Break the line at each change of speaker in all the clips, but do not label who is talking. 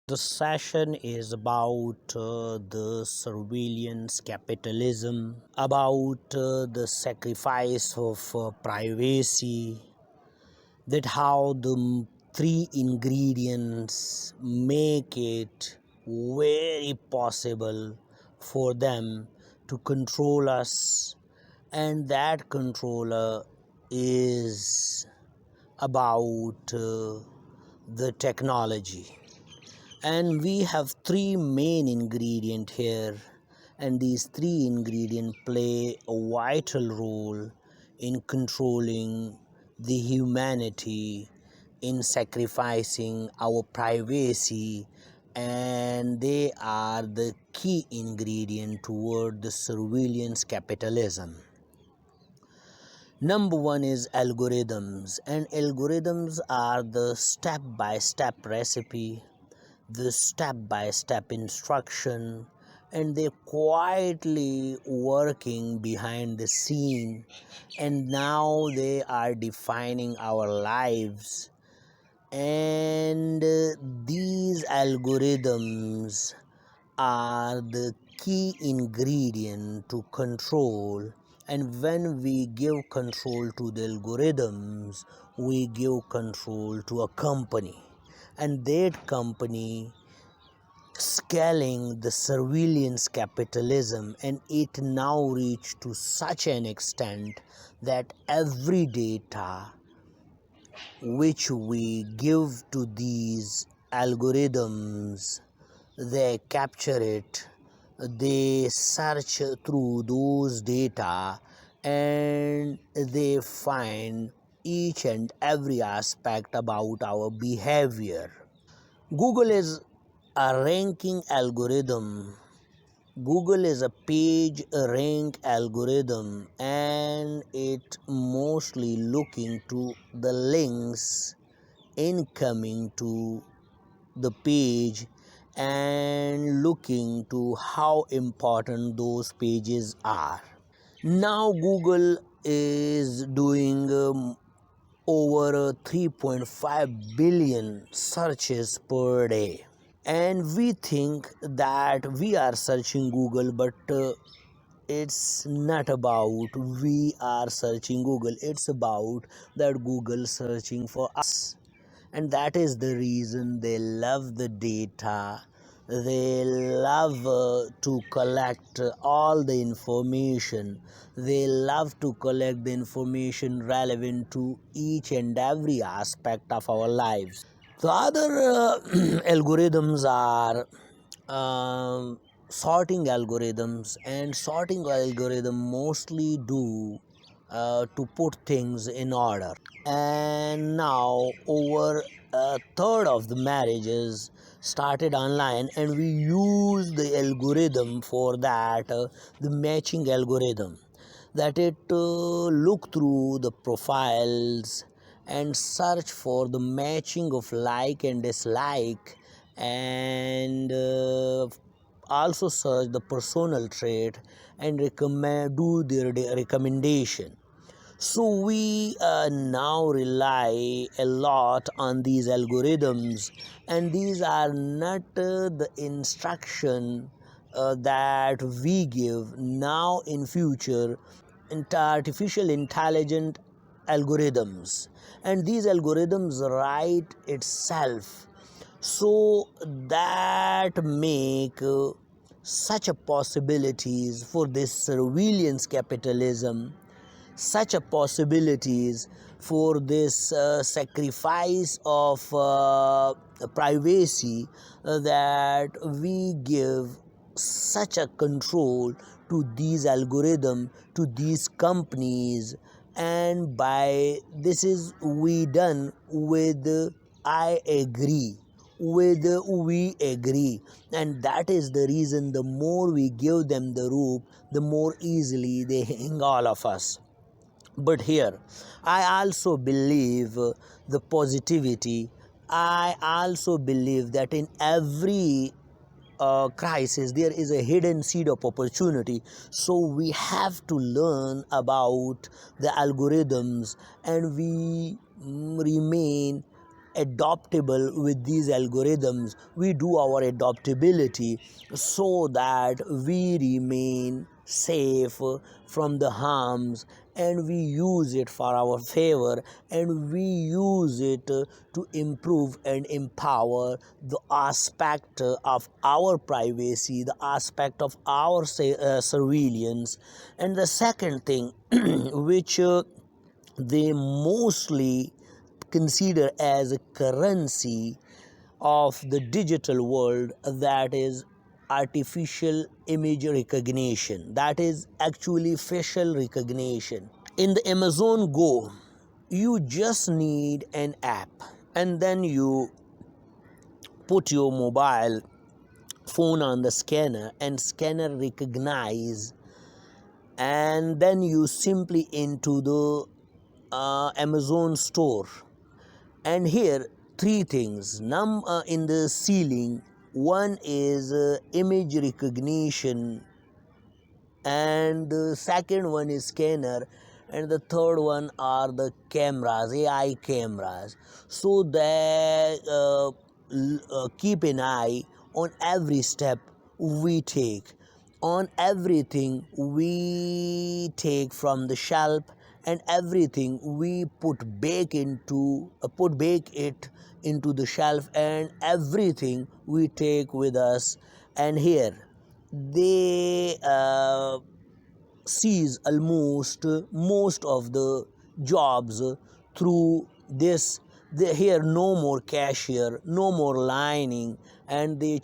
The session is about the surveillance capitalism, about the sacrifice of privacy, that how the three ingredients make it very possible for them to control us, and that controller is about the technology. And we have three main ingredients here, and these three ingredients play a vital role in controlling the humanity, in sacrificing our privacy, and they are the key ingredient toward the surveillance capitalism. Number one is algorithms, and algorithms are the step by step recipe, the step by step instruction, and they're quietly working behind the scene, and now they are defining our lives. And these algorithms are the key ingredient to control. And when we give control to the algorithms, we give control to a company, and that company scaling the surveillance capitalism, and it now reached to such an extent that every data which we give to these algorithms, they capture it, they search through those data, and they find each and every aspect about our behavior. Google is a ranking algorithm. Google is a page rank algorithm, and it mostly looking to the links incoming to the page, and looking to how important those pages are. Now Google is doing over 3.5 billion searches per day, and we think that we are searching Google, but it's not about we are searching Google, it's about that Google searching for us. And that is the reason they love the data, they love to collect all the information, they love to collect the information relevant to each and every aspect of our lives. The other algorithms are sorting algorithms, and sorting algorithm mostly do to put things in order. And now over a third of the marriages started online, and we use the algorithm for that, the matching algorithm, that it look through the profiles and search for the matching of like and dislike, and also search the personal trait and recommend do their recommendation. So we now rely a lot on these algorithms, and these are not the instruction that we give. Now in future, artificial intelligent algorithms, and these algorithms write itself, so that make such a possibilities for this surveillance capitalism, such a possibilities for this sacrifice of privacy, that we give such a control to these algorithm, to these companies, and by this is we done with I agree, with we agree, and that is the reason the more we give them the rope, the more easily they hang all of us. But here I also believe the positivity. I also believe that in every crisis there is a hidden seed of opportunity, so we have to learn about the algorithms, and we remain adaptable with these algorithms. We do our adaptability so that we remain safe from the harms, and we use it for our favor, and we use it to improve and empower the aspect of our privacy, the aspect of our surveillance. And the second thing which they mostly consider as a currency of the digital world, that is artificial image recognition, that is actually facial recognition. In the Amazon Go, you just need an app, and then you put your mobile phone on the scanner, and scanner recognize, and then you simply into the Amazon store. And here three things in the ceiling. One is image recognition, and the second one is scanner, and the third one are the cameras, AI cameras. So they keep an eye on every step we take, on everything we take from the shelf, and everything we put back it into the shelf, and everything we take with us. And here they seize almost most of the jobs through this. Here no more cashier, no more lining, and they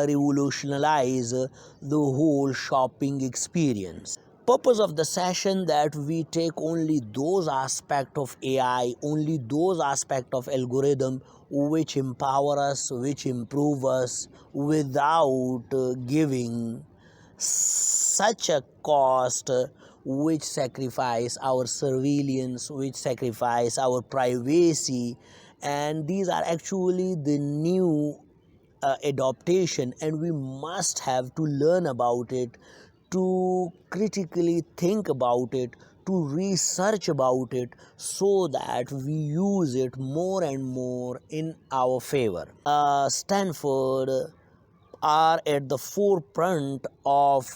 revolutionize the whole shopping experience. Purpose of the session, that we take only those aspects of AI, only those aspects of algorithm which empower us, which improve us, without giving such a cost which sacrifice our surveillance, which sacrifice our privacy. And these are actually the new adaptation, and we must have to learn about it, to critically think about it, to research about it, so that we use it more and more in our favor. Stanford are at the forefront of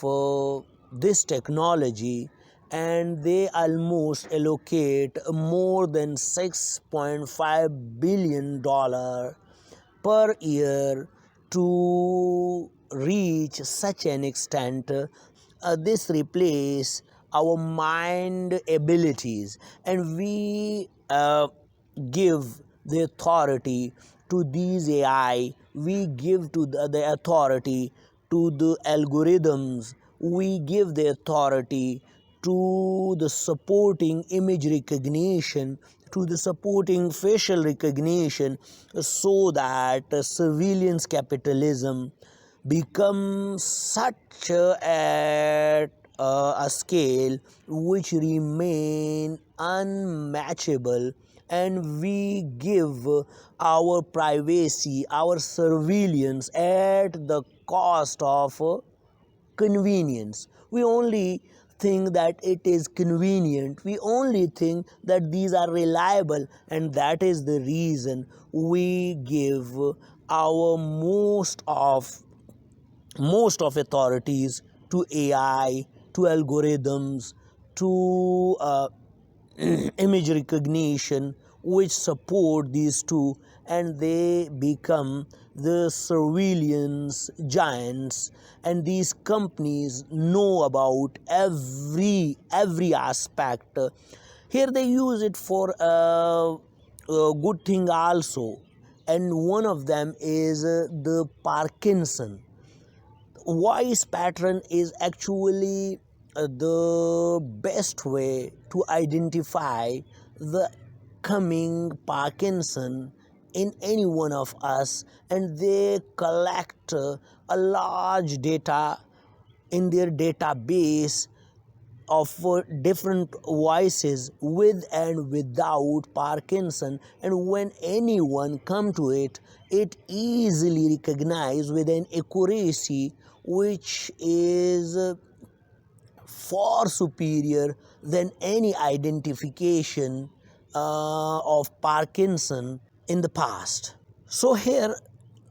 this technology, and they almost allocate more than $6.5 billion per year to reach such an extent. This replace our mind abilities, and we give the authority to these AI, we give to the authority to the algorithms, we give the authority to the supporting image recognition, to the supporting facial recognition, so that surveillance capitalism becomes such at a scale which remain unmatchable, and we give our privacy, our surveillance at the cost of convenience. We only think that it is convenient, we only think that these are reliable, and that is the reason we give our most of authorities to AI, to algorithms, to image recognition, which support these two, and they become the surveillance giants. And these companies know about every aspect. Here they use it for a good thing also, and one of them is the Parkinson voice pattern is actually the best way to identify the coming Parkinson in any one of us, and they collect a large data in their database of different voices with and without Parkinson, and when anyone come to it, it easily recognizes with an accuracy which is far superior than any identification of Parkinson in the past. So here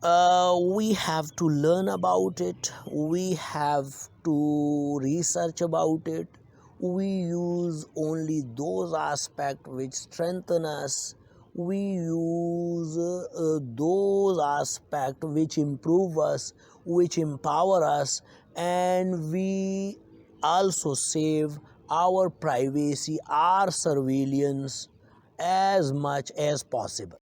we have to learn about it, we have to research about it, we use only those aspects which strengthen us, we use those aspects which improve us, which empower us, and we also save our privacy, our surveillance as much as possible.